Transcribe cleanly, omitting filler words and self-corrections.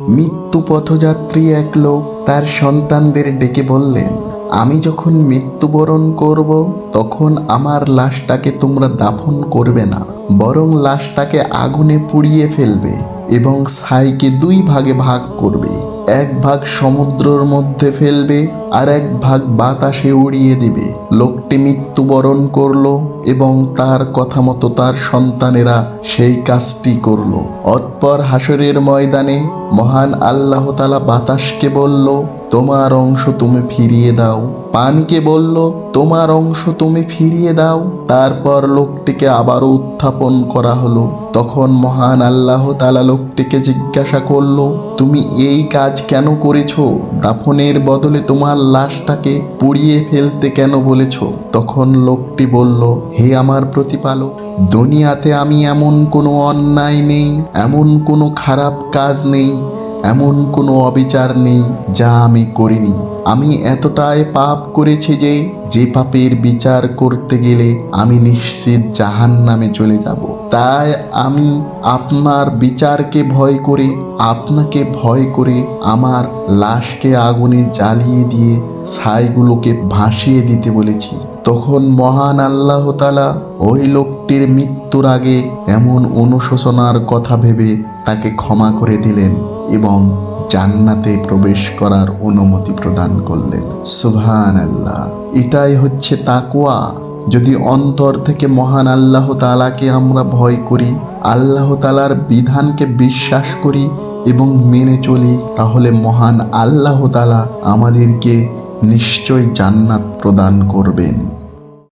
মৃত্যু পথযাত্রী এক লোক তার সন্তানদের ডেকে বললেন, আমি যখন মৃত্যুবরণ করব তখন আমার লাশটাকে তোমরা দাফন করবে না, বরং লাশটাকে আগুনে পুড়িয়ে ফেলবে এবং ছাইকে দুই ভাগে ভাগ করবে। এক ভাগ সমুদ্রের মধ্যে ফেলবে আর এক ভাগ বাতাসে উড়িয়ে দিবে। লোকটি মৃত্যুবরণ করলো এবং তার কথা মতো তার সন্তানেরা সেই কাজটি করলো। অতঃপর হাসরের ময়দানে মহান আল্লাহ তাআলা বাতাসকে বলল, তোমার অংশ তুমি ফিরিয়ে দাও। পানিকে বলল, তোমার অংশ তুমি ফিরিয়ে দাও। তারপর লোকটিকে আবারও উত্থাপন করা হলো। তখন মহান আল্লাহ তাআলা লোকটিকে জিজ্ঞাসা করলো, তুমি এই কাজ কেন করেছো? দাফনের বদলে তোমার লাশটাকে পুড়িয়ে ফেলতে কেন বলেছো? তখন লোকটি বলল, হে আমার প্রতিপালক, দুনিয়াতে আমি এমন কোনো অন্যায় নেই, এমন কোনো খারাপ কাজ নেই, এমন কোনো অবিচার নেই যা আমি করিনি। আমি এতটাই পাপ করেছি যে পাপের বিচার করতে গেলে আমি নিশ্চিত জাহান্নামে চলে যাব। তাই আমি আপনার বিচারকে ভয় করে, আপনাকে ভয় করে আমার লাশকে আগুনে জ্বালিয়ে দিয়ে ছাইগুলোকে ভাসিয়ে দিতে বলেছি। তখন মহান আল্লাহ তাআলা ওই লোকটির মৃত্যুর আগে এমন অনুশোচনার কথা ভেবে তাকে ক্ষমা করে দিলেন এবং জান্নাতে প্রবেশ করার অনুমতি প্রদান করলেন। সুবহানাল্লাহ। এটাই হচ্ছে তাকওয়া। যদি অন্তর থেকে মহান আল্লাহ তাআলাকে আমরা ভয় করি, আল্লাহ তাআলার বিধানকে বিশ্বাস করি এবং মেনে চলি, তাহলে মহান আল্লাহ তাআলা আমাদেরকে নিশ্চয় জান্নাত প্রদান করবেন।